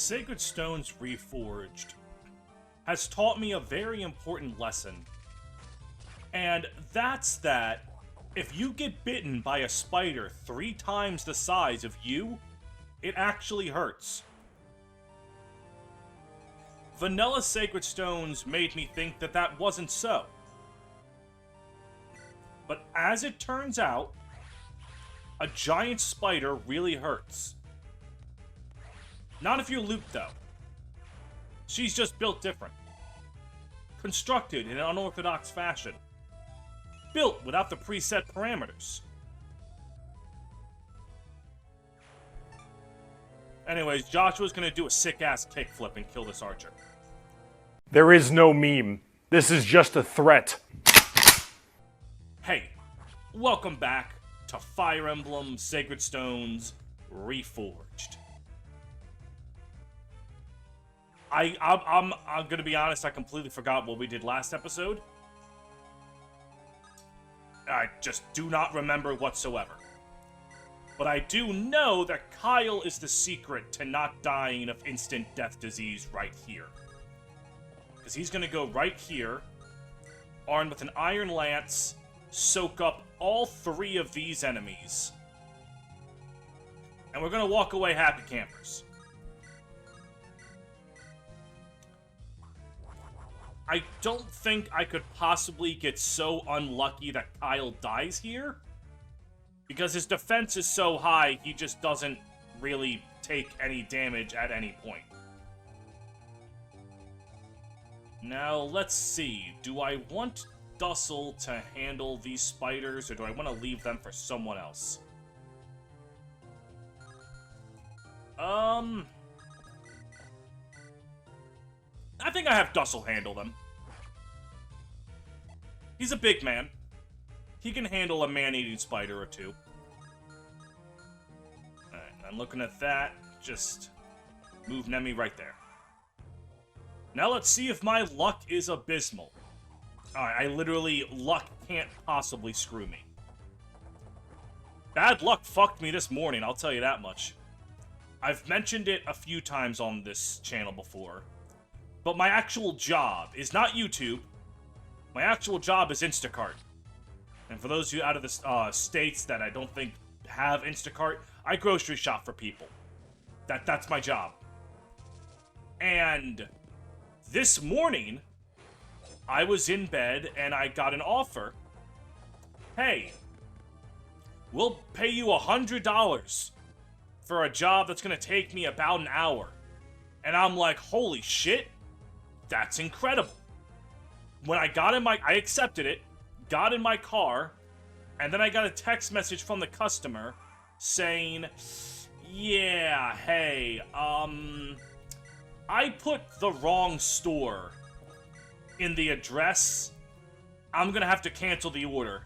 Sacred Stones Reforged has taught me a very important lesson. And that's that if you get bitten by a spider 3 times the size of you, it actually hurts. Vanilla Sacred Stones made me think that that wasn't so. But as it turns out, a giant spider really hurts. Not if you're Luke, though. She's just built different. Constructed in an unorthodox fashion. Built without the preset parameters. Anyways, Joshua's gonna do a sick-ass kickflip and kill this archer. There is no meme. This is just a threat. Hey, welcome back to Fire Emblem Sacred Stones Reforged. I'm gonna be honest, I completely forgot what we did last episode. I just do not remember whatsoever. But I do know that Kyle is the secret to not dying of instant death disease right here. Because he's gonna go right here, armed with an Iron Lance, soak up all 3 of these enemies. And we're gonna walk away happy campers. I don't think I could possibly get so unlucky that Kyle dies here. Because his defense is so high, he just doesn't really take any damage at any point. Now, let's see. Do I want Dussel to handle these spiders, or do I want to leave them for someone else? I think I have Dussel handle them. He's a big man. He can handle a man-eating spider or 2. Alright, I'm looking at that. Just move Nemi right there. Now let's see if my luck is abysmal. Alright, luck can't possibly screw me. Bad luck fucked me this morning, I'll tell you that much. I've mentioned it a few times on this channel before. But my actual job is not YouTube. My actual job is Instacart. And for those of you out of the states that I don't think have Instacart, I grocery shop for people. That's my job. And this morning, I was in bed and I got an offer. Hey, we'll pay you $100 for a job that's gonna take me about an hour. And I'm like, holy shit, that's incredible. When I accepted it, got in my car, and then I got a text message from the customer saying, yeah, hey, I put the wrong store in the address. I'm gonna have to cancel the order.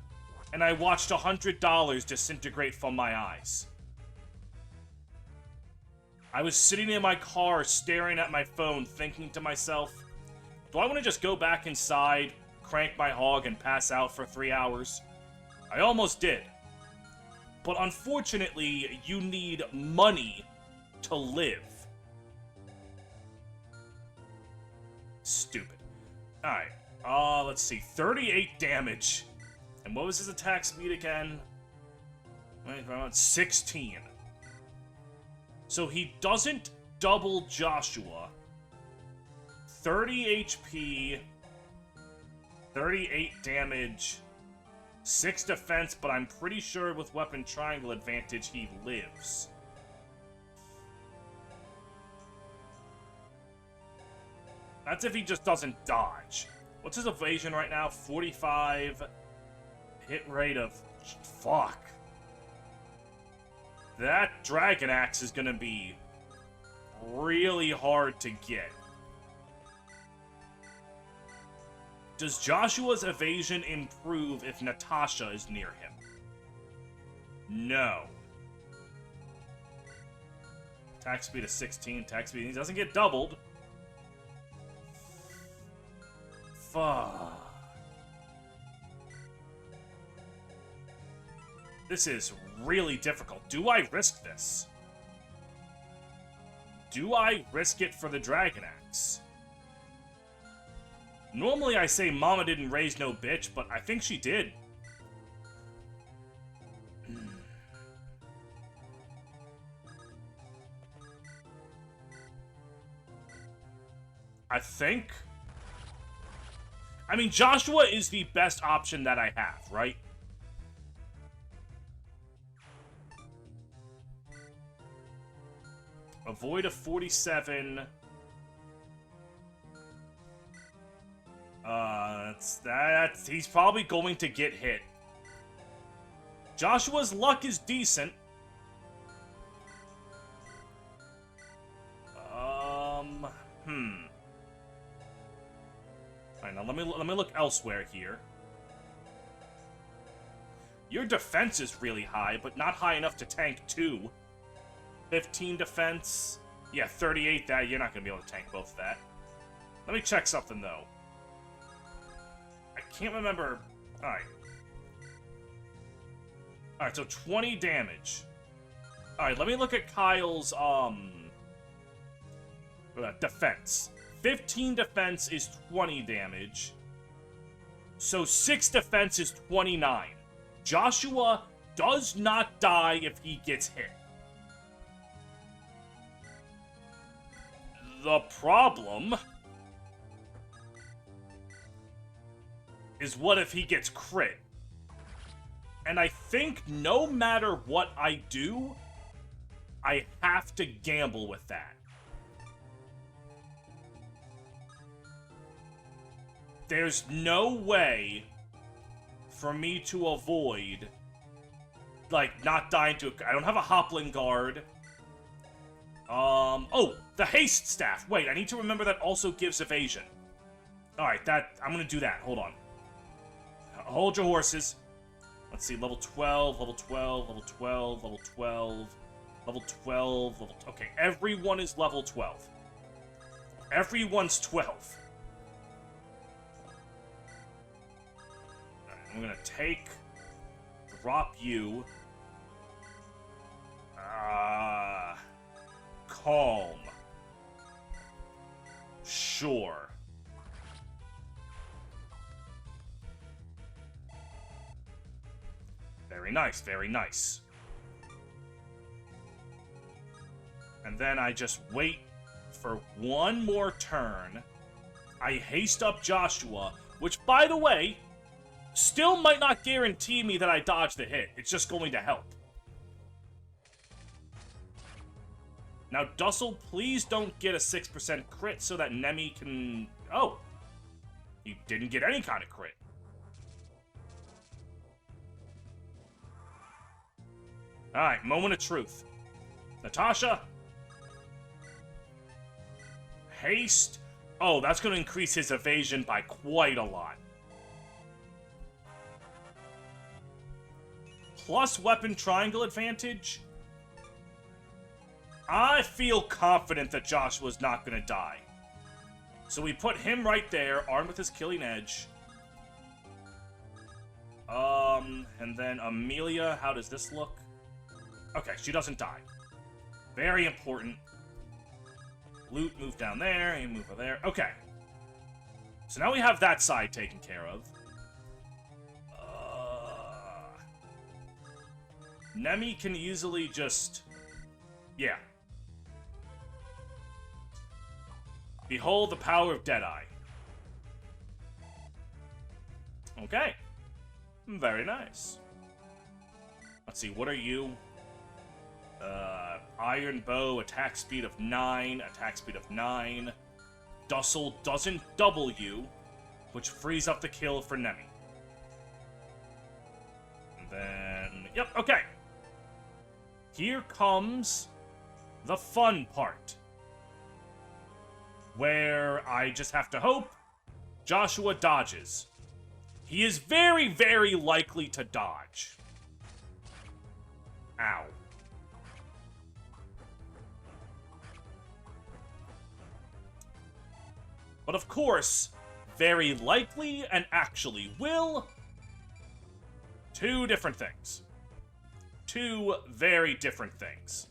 And I watched $100 disintegrate from my eyes. I was sitting in my car staring at my phone thinking to myself, do I want to just go back inside, crank my hog, and pass out for 3 hours? I almost did. But unfortunately, you need money to live. Stupid. Alright, let's see. 38 damage. And what was his attack speed again? 16. So he doesn't double Joshua. 30 HP, 38 damage, 6 defense, but I'm pretty sure with weapon triangle advantage he lives. That's if he just doesn't dodge. What's his evasion right now? 45. Hit rate of... Fuck. That Dragon Axe is gonna be really hard to get. Does Joshua's evasion improve if Natasha is near him? No. Attack speed is 16. Attack speed, he doesn't get doubled. Fuck. This is really difficult. Do I risk this? do I risk it for the Dragon Axe? Normally I say Mama didn't raise no bitch, but I think she did. I think. I mean, Joshua is the best option that I have, right? Avoid a 47. He's probably going to get hit. Joshua's luck is decent. Alright, now let me look elsewhere here. Your defense is really high, but not high enough to tank 2. 15 defense. Yeah, 38 that. You're not going to be able to tank both of that. Let me check something, though. I can't remember. Alright. Alright, so 20 damage. Alright, let me look at Kyle's, defense. 15 defense is 20 damage. So 6 defense is 29. Joshua does not die if he gets hit. The problem is what if he gets crit? And I think no matter what I do, I have to gamble with that. There's no way for me to avoid, like, not dying to... I don't have a Hoplin Guard. Oh, the Haste Staff. Wait, I need to remember that also gives evasion. Alright, I'm gonna do that. Hold on. Hold your horses. Let's see, level 12, level 12, level 12, level 12, level 12, level... Okay, everyone is level 12. Everyone's 12. I'm gonna drop you. Calm. Sure. Very nice, very nice. And then I just wait for one more turn. I haste up Joshua, which, by the way, still might not guarantee me that I dodge the hit. It's just going to help. Now, Dussel, please don't get a 6% crit so that Nemi can... Oh! You didn't get any kind of crit. Alright, moment of truth. Natasha. Haste. Oh, that's going to increase his evasion by quite a lot. Plus weapon triangle advantage. I feel confident that Joshua's not going to die. So we put him right there, armed with his killing edge. And then Amelia, how does this look? Okay, she doesn't die. Very important. Loot, move down there, and move over there. Okay. So now we have that side taken care of. Nemi can easily just... Yeah. Behold the power of Deadeye. Okay. Very nice. Let's see, what are you? Iron Bow, attack speed of 9, attack speed of 9. Dussel doesn't double you, which frees up the kill for Nemi. And then... Yep, okay. Here comes the fun part. Where I just have to hope Joshua dodges. He is very, very likely to dodge. Ow. But of course, very likely and actually will. Two different things. Two very different things.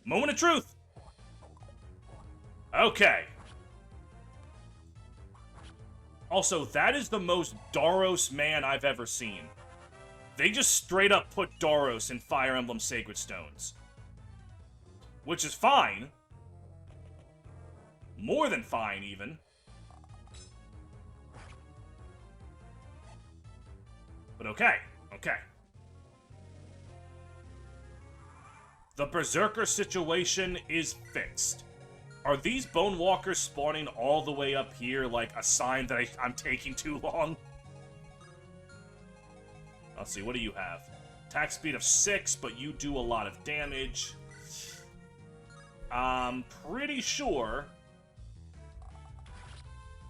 Moment of truth. Okay. Also, that is the most Doros man I've ever seen. They just straight up put Doros in Fire Emblem Sacred Stones. Which is fine. More than fine, even. But okay, okay. The Berserker situation is fixed. Are these Bone Walkers spawning all the way up here like a sign that I'm taking too long? Let's see, what do you have? Attack speed of 6, but you do a lot of damage. I'm pretty sure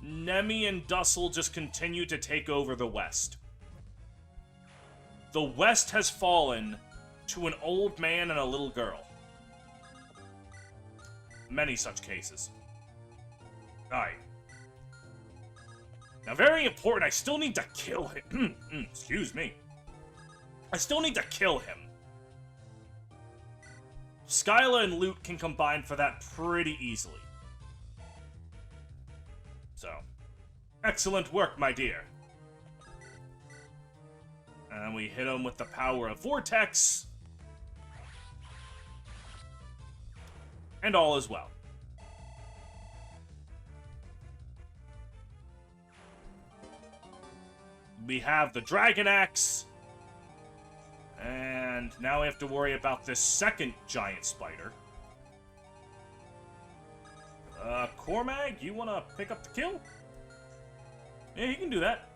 Nemi and Dussel just continue to take over the West. The West has fallen to an old man and a little girl. Many such cases. Alright. Now, very important, I still need to kill him. Excuse me. I still need to kill him. Skyla and Lute can combine for that pretty easily. So, excellent work, my dear. And we hit him with the power of Vortex. And all is well. We have the Dragon Axe. And now we have to worry about this second giant spider. Cormag, you want to pick up the kill? Yeah, you can do that.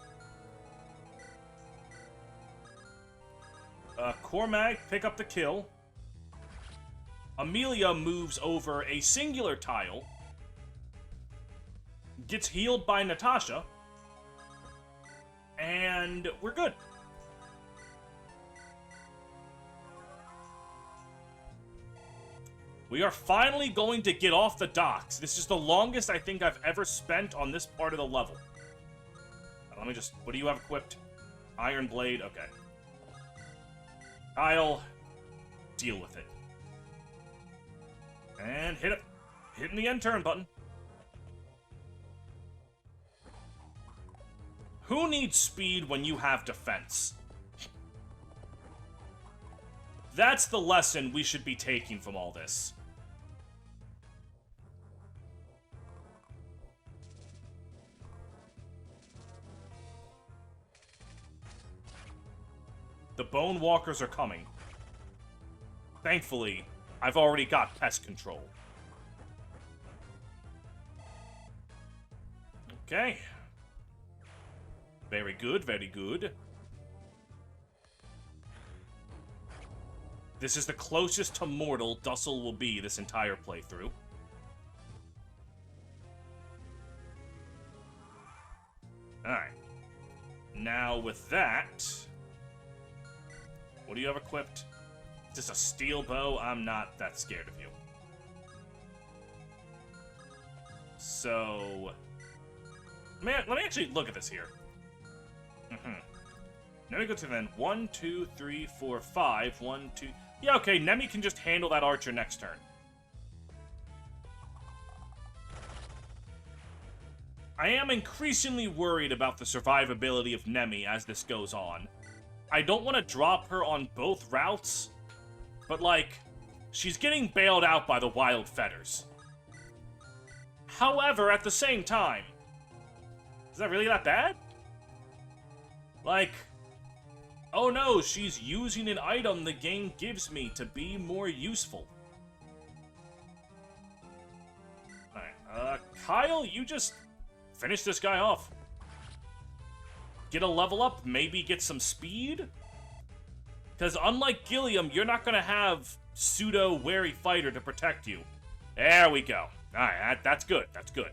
Cormag, pick up the kill. Amelia moves over a singular tile. Gets healed by Natasha. And we're good. We are finally going to get off the docks. This is the longest I think I've ever spent on this part of the level. Let me just... What do you have equipped? Iron Blade? Okay. Kyle, deal with it. And hit it. Hitting the end turn button. Who needs speed when you have defense? That's the lesson we should be taking from all this. The Bone Walkers are coming. Thankfully, I've already got pest control. Okay. Very good, very good. This is the closest to mortal Dussel will be this entire playthrough. Alright. Now with that... What do you have equipped? Is this a steel bow? I'm not that scared of you. So... let me actually look at this here. Let me go to then 1, 2, 3, 4, 5. 1, 2... Yeah, okay, Nemi can just handle that archer next turn. I am increasingly worried about the survivability of Nemi as this goes on. I don't want to drop her on both routes, but, like, she's getting bailed out by the wild fetters. However, at the same time, is that really that bad? Like, oh no, she's using an item the game gives me to be more useful. Alright, Kyle, you just finish this guy off. Get a level up, maybe get some speed? Because unlike Gilliam, you're not going to have pseudo-wary fighter to protect you. There we go. Alright, that's good, that's good.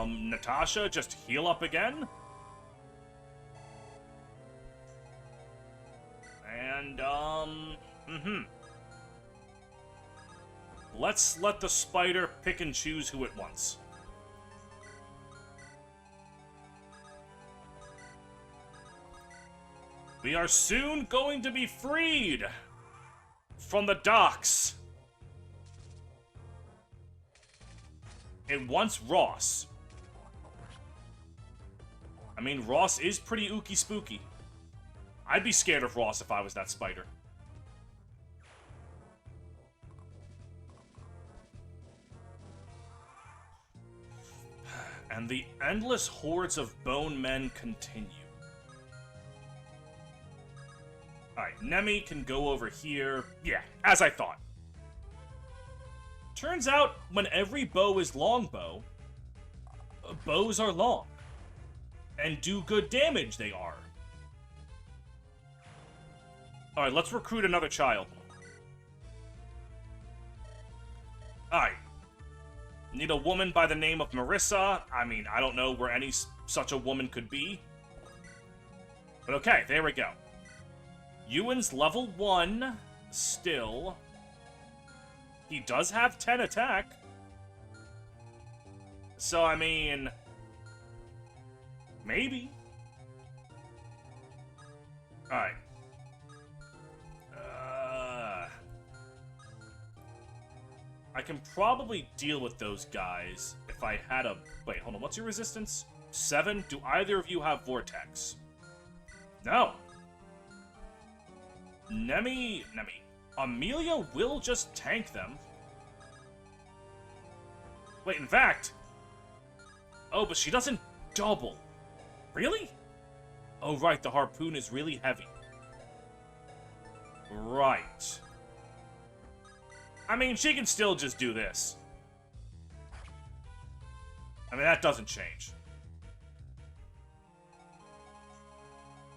Natasha, just heal up again. And, let's let the spider pick and choose who it wants. We are soon going to be freed from the docks. It wants Ross. I mean, Ross is pretty ooky spooky. I'd be scared of Ross if I was that spider. And the endless hordes of bone men continue. Alright, Nemi can go over here. Yeah, as I thought. Turns out, when every bow is longbow, bows are long. And do good damage, they are. Alright, let's recruit another child. Alright. Need a woman by the name of Marissa. I mean, I don't know where any such a woman could be. But okay, there we go. Ewan's level 1, still. He does have 10 attack. So, I mean... maybe. Alright. I can probably deal with those guys if I had a... wait, hold on. What's your resistance? 7? Do either of you have Vortex? No. Nemi. Amelia will just tank them. Wait, in fact... oh, but she doesn't double. Really? Oh, right, the harpoon is really heavy. Right. I mean, she can still just do this. I mean, that doesn't change.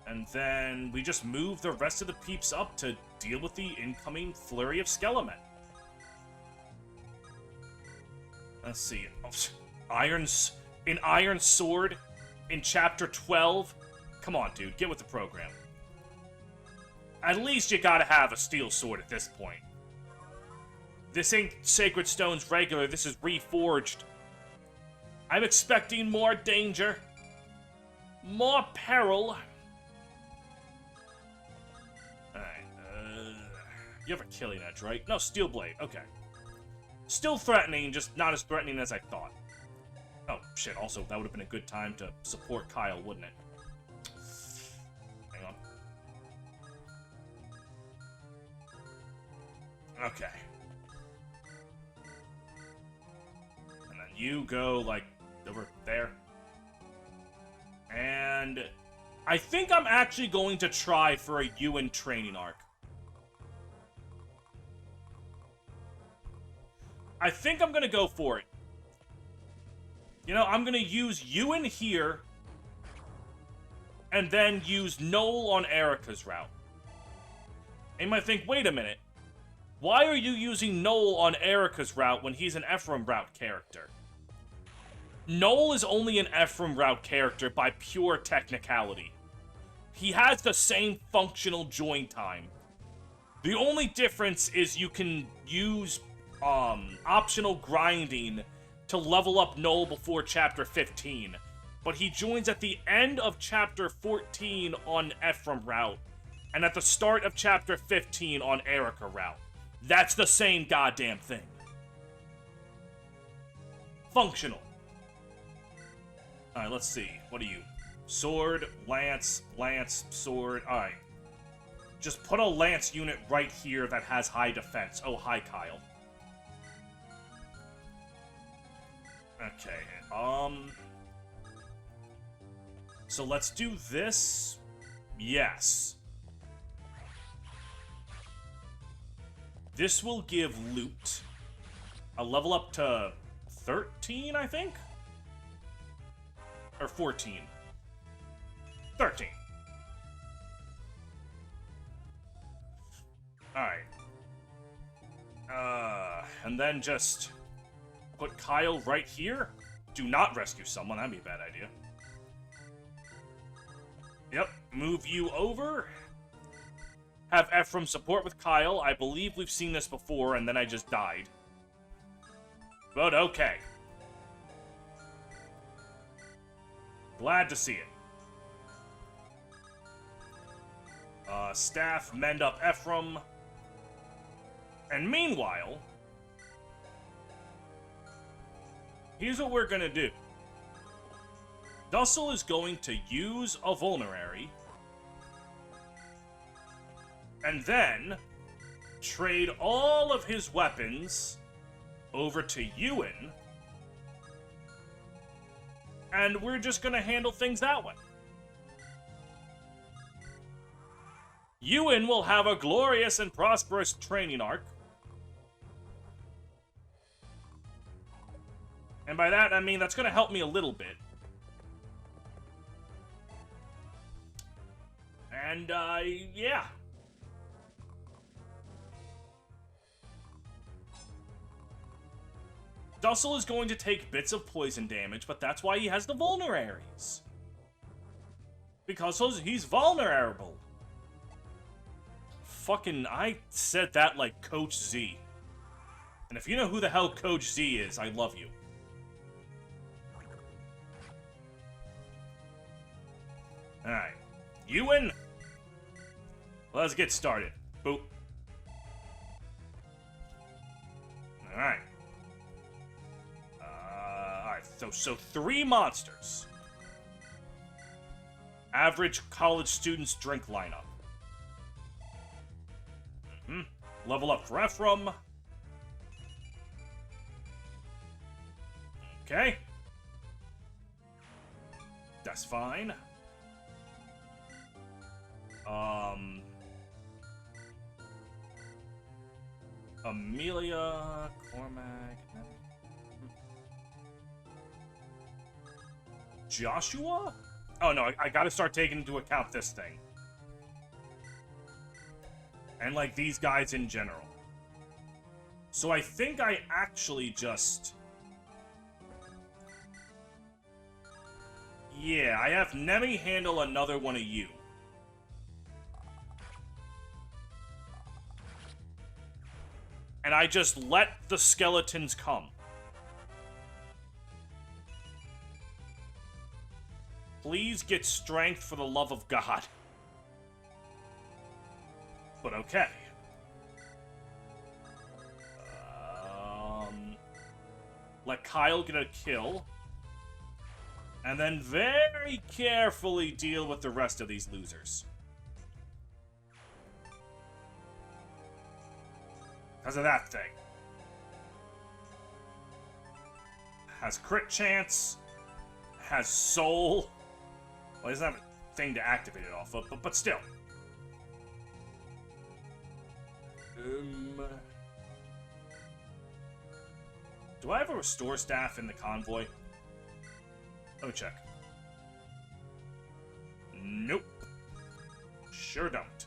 And then we just move the rest of the peeps up to deal with the incoming flurry of Skelemen. Let's see. An Iron Sword in Chapter 12? Come on, dude. Get with the program. At least you gotta have a steel sword at this point. This ain't Sacred Stones regular, this is Reforged. I'm expecting more danger. More peril. Alright, you have a killing edge, right? No, Steel Blade, okay. Still threatening, just not as threatening as I thought. Oh, shit, also, that would have been a good time to support Kyle, wouldn't it? Hang on. Okay. And then you go, like, over there. And I think I'm actually going to try for a Ewan training arc. I think I'm going to go for it. You know, I'm going to use Ewan here, and then use Noel on Erica's route. And you might think, wait a minute. Why are you using Noel on Erica's route when he's an Ephraim route character? Noel is only an Ephraim route character by pure technicality. He has the same functional join time. The only difference is you can use optional grinding to level up Noel before Chapter 15. But he joins at the end of Chapter 14 on Ephraim route, and at the start of Chapter 15 on Erica route. That's the same goddamn thing. Functional. Alright, let's see. What are you? Sword, lance, sword. Alright. Just put a lance unit right here that has high defense. Oh, hi, Kyle. Okay, so let's do this. Yes. This will give loot a level up to 13, I think? Or 14. 13. Alright. And then just put Kyle right here. Do not rescue someone, that'd be a bad idea. Yep, move you over. Have Ephraim support with Kyle. I believe we've seen this before, and then I just died. But okay. Glad to see it. Staff, mend up Ephraim. And meanwhile, here's what we're gonna do. Dussel is going to use a vulnerary, and then trade all of his weapons over to Ewan, and we're just gonna handle things that way. Ewan will have a glorious and prosperous training arc. And by that, I mean that's gonna help me a little bit. And, yeah. Dussel is going to take bits of poison damage, but that's why he has the vulneraries. Because he's vulnerable. Fucking, I said that like Coach Z. And if you know who the hell Coach Z is, I love you. Alright. Ewan, let's get started. Boop. Alright. Alright, so 3 monsters. Average college student's drink lineup. Level up for Ephraim. Okay. That's fine. Amelia, Cormac, Joshua? Oh no, I gotta start taking into account this thing. And like these guys in general. So I think I actually just... Yeah, I have Nemi handle another one of you. And I just let the skeletons come. Please get strength for the love of God. But okay. Let Kyle get a kill. And then very carefully deal with the rest of these losers. Because of that thing. Has crit chance. Has soul. Well, he doesn't have a thing to activate it off of, but still. Do I have a restore staff in the convoy? Let me check. Nope. Sure don't.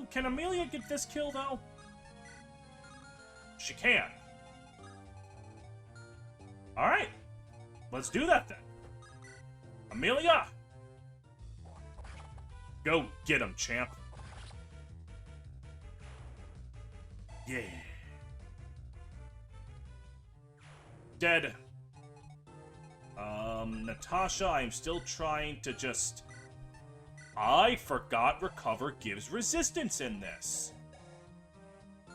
Can Amelia get this kill, though? She can. Alright. Let's do that, then. Amelia! Go get him, champ. Yeah. Dead. Natasha, I'm still trying to just... I forgot Recover gives resistance in this.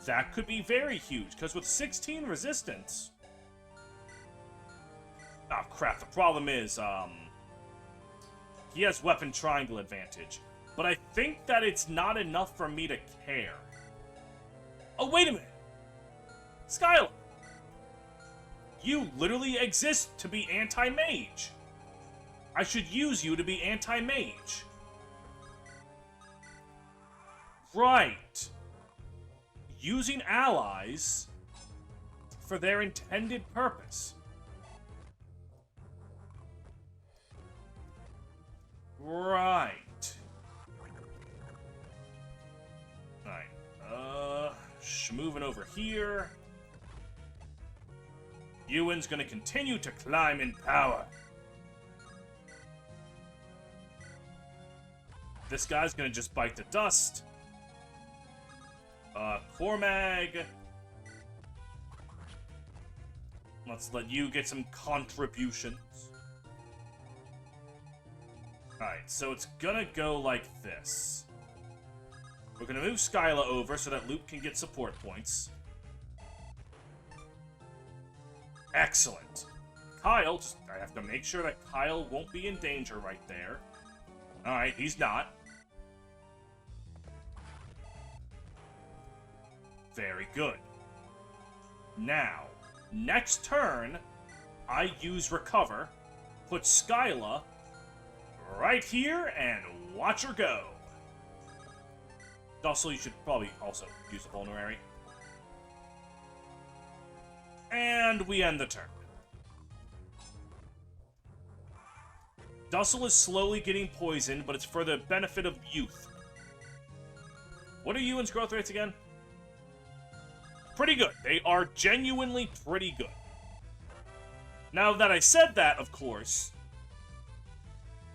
That could be very huge, because with 16 resistance... Oh, crap. The problem is, he has weapon triangle advantage. But I think that it's not enough for me to care. Oh, wait a minute! Skylar! You literally exist to be anti-mage. I should use you to be anti-mage. Right. Using allies for their intended purpose. Right. Alright. Moving over here. Ewan's gonna continue to climb in power. This guy's gonna just bite the dust. Cormag. Let's let you get some contributions. Alright, so it's gonna go like this. We're gonna move Skyla over so that Luke can get support points. Excellent. Kyle, I have to make sure that Kyle won't be in danger right there. Alright, he's not. Very good. Now, next turn, I use Recover, put Skyla right here, and watch her go. Also, you should probably also use a Vulnerary. And we end the turn. Dussel is slowly getting poisoned, but it's for the benefit of youth. What are Ewan's growth rates again? Pretty good. They are genuinely pretty good. Now that I said that, of course...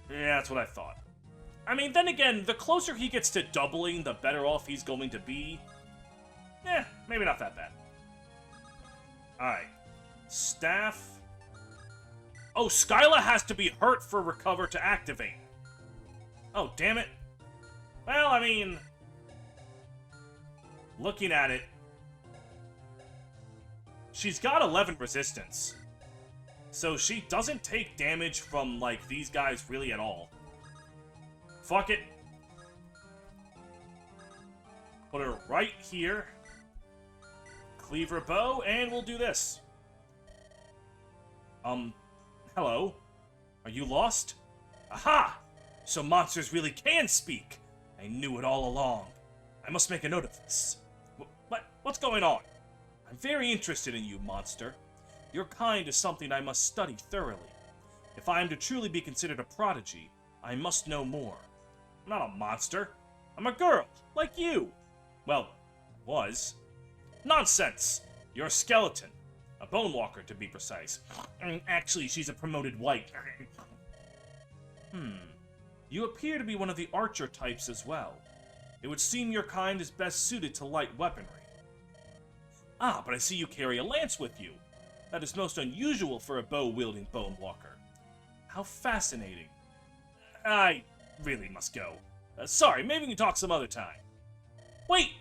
Yeah, that's what I thought. I mean, then again, the closer he gets to doubling, the better off he's going to be. Maybe not that bad. Alright. Staff... Oh, Skyla has to be hurt for Recover to activate. Oh, damn it. Well, I mean... Looking at it... She's got 11 resistance. So she doesn't take damage from, like, these guys really at all. Fuck it. Put her right here. Cleaver bow, and we'll do this. Hello? Are you lost? Aha! So monsters really can speak. I knew it all along. I must make a note of this. What's going on? I'm very interested in you, monster. Your kind is something I must study thoroughly. If I am to truly be considered a prodigy, I must know more. I'm not a monster. I'm a girl, like you. Well, was. Nonsense! You're a skeleton. A bone walker, to be precise. Actually, she's a promoted wight. You appear to be one of the archer types as well. It would seem your kind is best suited to light weaponry. Ah, but I see you carry a lance with you. That is most unusual for a bow-wielding bone walker. How fascinating. I really must go. Sorry, maybe we can talk some other time. Wait!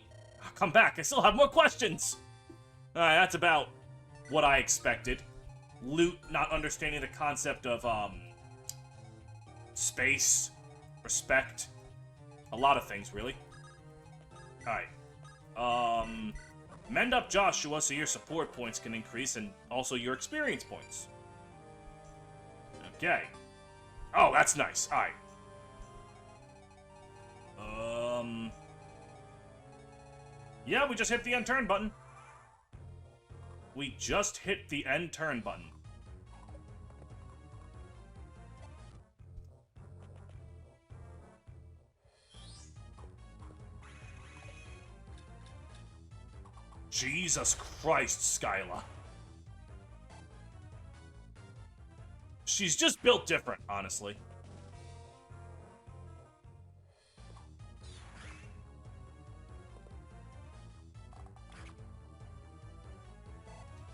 Come back, I still have more questions! Alright, that's about what I expected. Loot not understanding the concept of, space, respect, a lot of things, really. Alright. Mend up Joshua so your support points can increase and also your experience points. Okay. Oh, that's nice. Alright. Yeah, we just hit the end turn button. We just hit the end turn button. Jesus Christ, Skyla. She's just built different, honestly.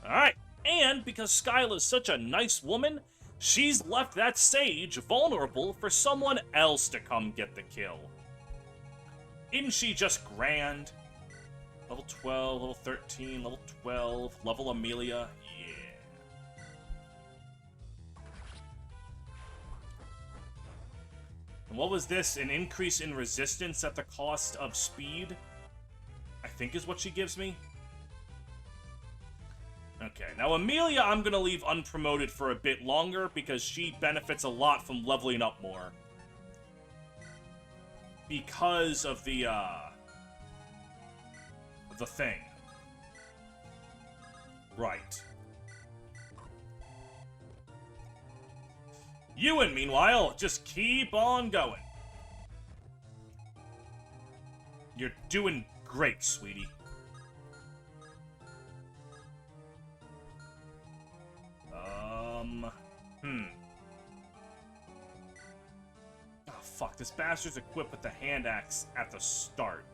Alright, and because Skyla's such a nice woman, she's left that sage vulnerable for someone else to come get the kill. Isn't she just grand? Level 12, level 13, level 12, level Amelia, yeah. And what was this? An increase in resistance at the cost of speed? I think is what she gives me. Okay, now Amelia I'm gonna leave unpromoted for a bit longer because she benefits a lot from leveling up more. Because of the thing. Right. Ewan, meanwhile, just keep on going. You're doing great, sweetie. Oh, fuck. This bastard's equipped with the hand axe at the start.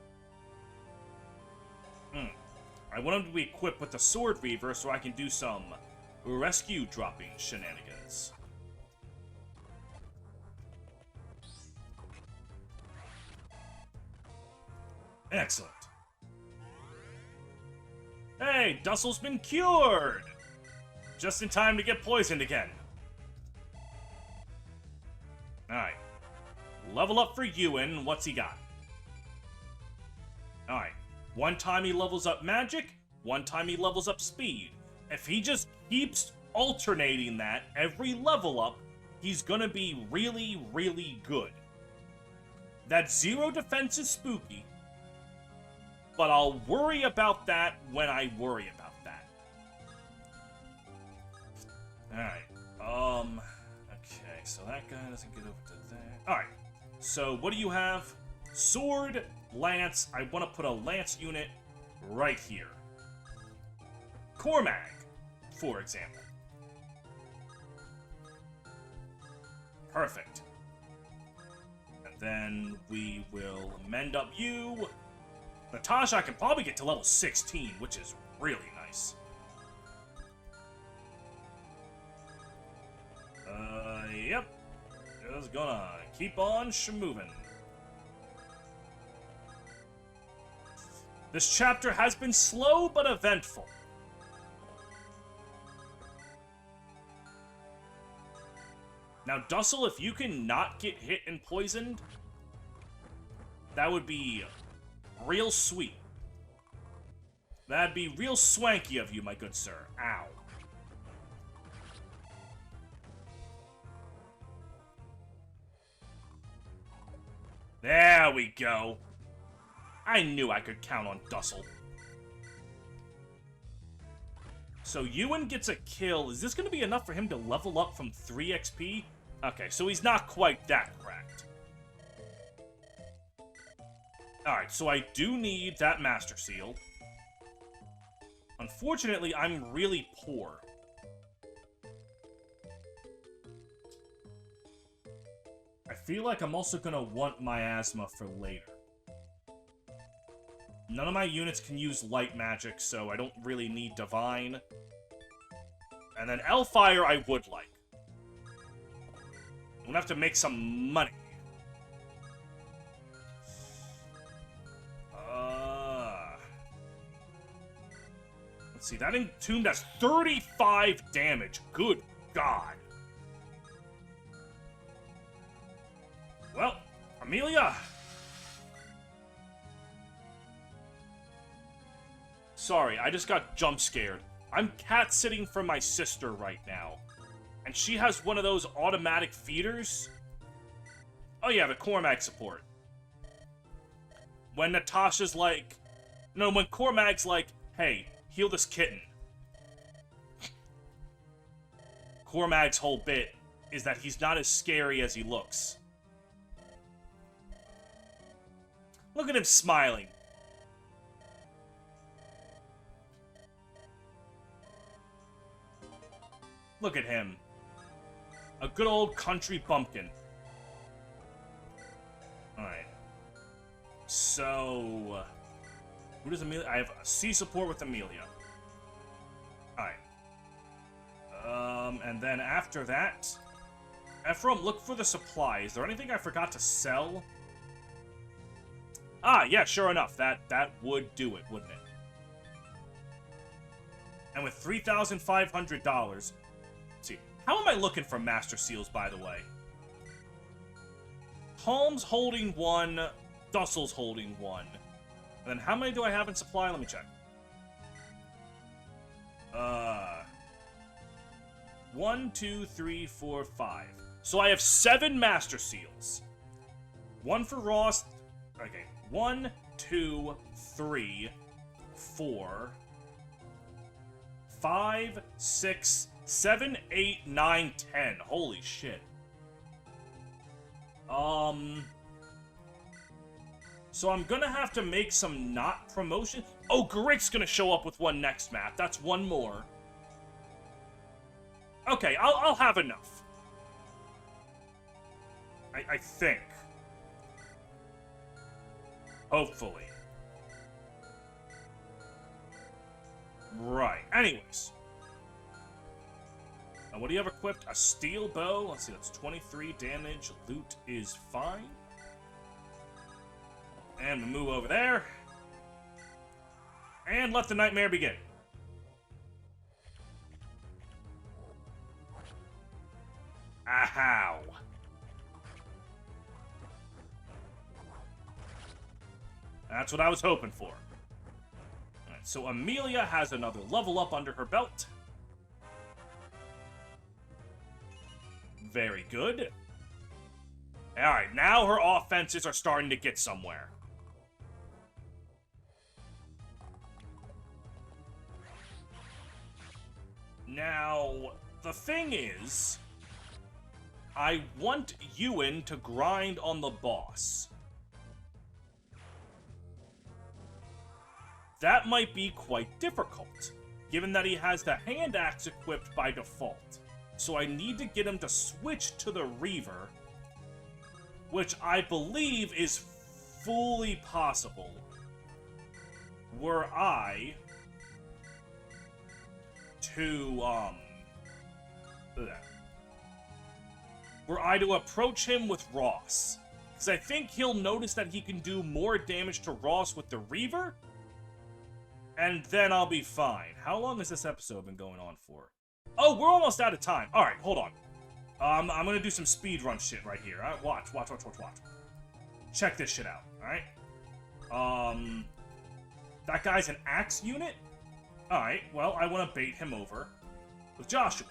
I want him to be equipped with the Sword Reaver so I can do some rescue dropping shenanigans. Excellent. Hey, Dussel's been cured! Just in time to get poisoned again. Alright. Level up for Ewan. What's he got? Alright. One time he levels up magic, one time he levels up speed. If he just keeps alternating that every level up, he's gonna be really, really good. That 0 defense is spooky, but I'll worry about that when I worry about that. Alright, okay, so that guy doesn't get over to there. Alright, so what do you have? Sword, lance. I want to put a lance unit right here. Cormag, for example. Perfect. And then we will mend up you. Natasha, I can probably get to level 16, which is really nice. Yep. Just gonna keep on moving. This chapter has been slow but eventful. Now, Dussel, if you can not get hit and poisoned, that would be real sweet. That'd be real swanky of you, my good sir. Ow. There we go. I knew I could count on Dussel. So Ewan gets a kill. Is this going to be enough for him to level up from 3 XP? Okay, so he's not quite that cracked. Alright, so I do need that Master Seal. Unfortunately, I'm really poor. I feel like I'm also going to want miasma for later. None of my units can use light magic, so I don't really need divine. And then Hellfire I would like. I'm gonna have to make some money. Let's see, that Entombed has 35 damage. Good God. Well, Amelia. Sorry, I just got jump scared. I'm cat-sitting for my sister right now. And she has one of those automatic feeders. Oh yeah, the Cormag support. When Natasha's like... No, when Cormag's like, hey, heal this kitten. Cormag's whole bit is that he's not as scary as he looks. Look at him smiling. Look at him. A good old country bumpkin. Alright. So... who does Amelia... I have C support with Amelia. Alright. And then after that... Ephraim, look for the supply. Is there anything I forgot to sell? Ah, yeah, sure enough. That would do it, wouldn't it? And with $3,500... see, how am I looking for Master Seals, by the way? Holmes holding 1, Dussel's holding 1. And then how many do I have in supply? Let me check. 1, 2, 3, 4, 5. So I have 7 Master Seals. 1 for Ross. Okay, 1, 2, 3, 4, 5, 6, 7, 8, 9, 10. Holy shit. So I'm gonna have to make some not promotion. Oh, Garrick's gonna show up with 1 next map. That's 1 more. Okay, I'll have enough. I think. Hopefully. Right. Anyways. Now, what do you have equipped? A steel bow. Let's see, that's 23 damage. Loot is fine. And we move over there. And let the nightmare begin. Ahow. That's what I was hoping for. Alright, so Amelia has another level up under her belt. Very good. Alright, now her offenses are starting to get somewhere. Now, the thing is, I want Ewan to grind on the boss. That might be quite difficult, given that he has the hand axe equipped by default. So I need to get him to switch to the Reaver, which I believe is fully possible were I to approach him with Ross. Because I think he'll notice that he can do more damage to Ross with the Reaver, and then I'll be fine. How long has this episode been going on for? Oh, we're almost out of time. Alright, hold on. I'm gonna do some speedrun shit right here. Alright, watch. Check this shit out, alright? That guy's an axe unit? Alright, well, I want to bait him over with Joshua,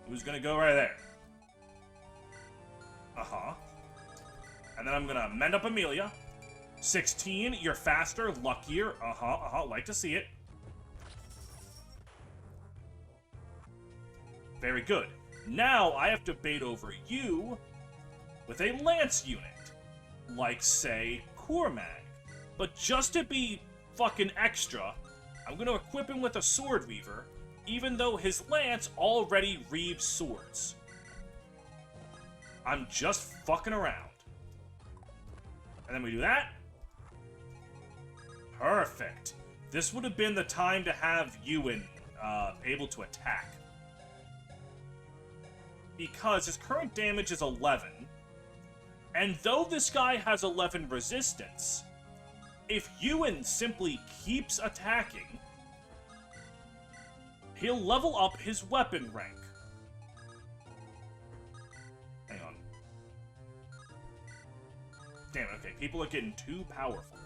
who's gonna go right there. Uh-huh. And then I'm gonna mend up Amelia. 16, you're faster, luckier. Like to see it. Very good. Now I have to bait over you with a lance unit. Like, say, Cormag. But just to be fucking extra, I'm gonna equip him with a sword weaver, even though his lance already reaves swords. I'm just fucking around. And then we do that. Perfect. This would have been the time to have Ewan able to attack. Because his current damage is 11. And though this guy has 11 resistance, if Ewan simply keeps attacking, he'll level up his weapon rank. Hang on. Damn, okay, people are getting too powerful.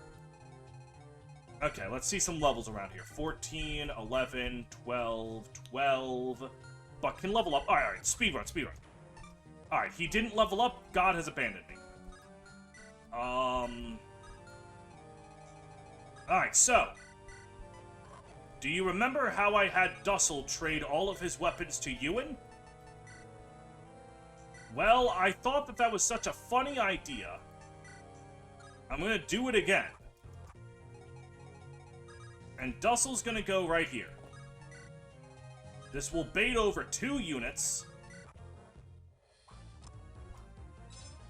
Okay, let's see some levels around here. 14, 11, 12, 12. But can level up. Alright, speedrun. Alright, he didn't level up. God has abandoned me. Alright, so. Do you remember how I had Dussel trade all of his weapons to Ewan? Well, I thought that was such a funny idea. I'm gonna do it again. And Dussel's gonna go right here. This will bait over 2 units.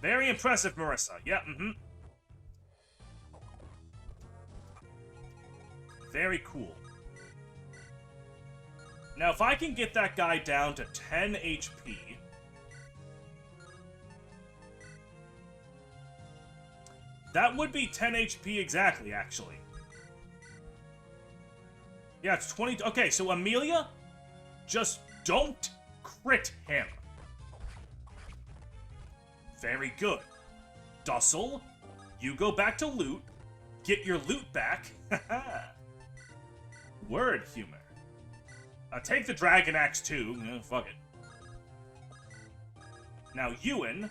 Very impressive, Marissa. Yeah, Very cool. Now, if I can get that guy down to 10 HP... That would be 10 HP exactly, actually. Yeah, it's 20... Okay, so Amelia, just don't crit him. Very good. Dussel, you go back to loot. Get your loot back. Word humor. Take the Dragon Axe too. Fuck it. Now, Ewan.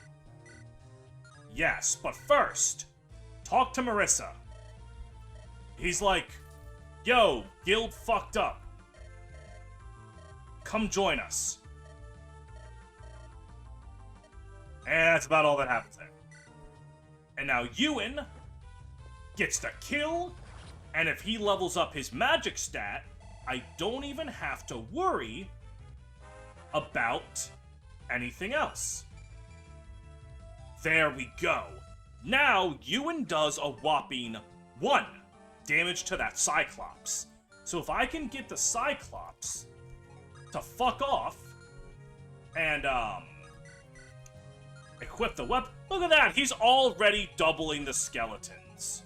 Yes, but first, talk to Marissa. He's like, yo, guild fucked up. Come join us. And that's about all that happens there. And now Ewan gets the kill, and if he levels up his magic stat, I don't even have to worry about anything else. There we go. Now, Ewan does a whopping 1 damage to that Cyclops. So if I can get the Cyclops to fuck off and, equip the weapon. Look at that! He's already doubling the skeletons.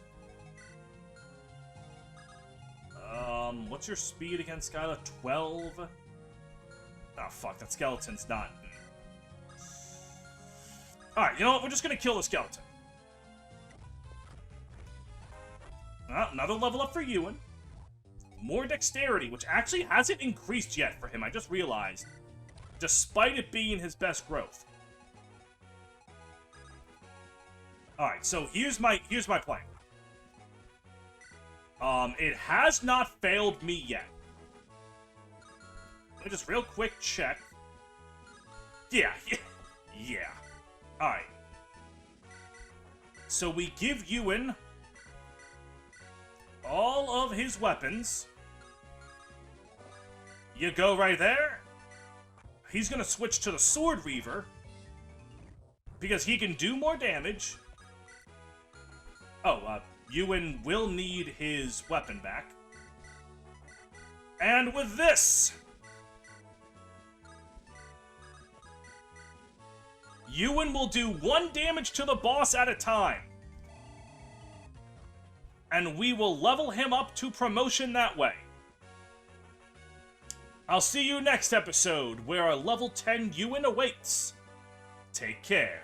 What's your speed again, Skyla? 12? Oh, fuck, that skeleton's not... Alright, you know what? We're just gonna kill the skeleton. Another level up for Ewan. More dexterity, which actually hasn't increased yet for him, I just realized. Despite it being his best growth. Alright, so here's my plan. It has not failed me yet. Let me just real quick check. Yeah. Alright. So we give Ewan all of his weapons. You go right there. He's gonna switch to the Sword Reaver because he can do more damage. Oh, Ewan will need his weapon back. And with this, Ewan will do 1 damage to the boss at a time. And we will level him up to promotion that way. I'll see you next episode, where our level 10 Ewan awaits. Take care.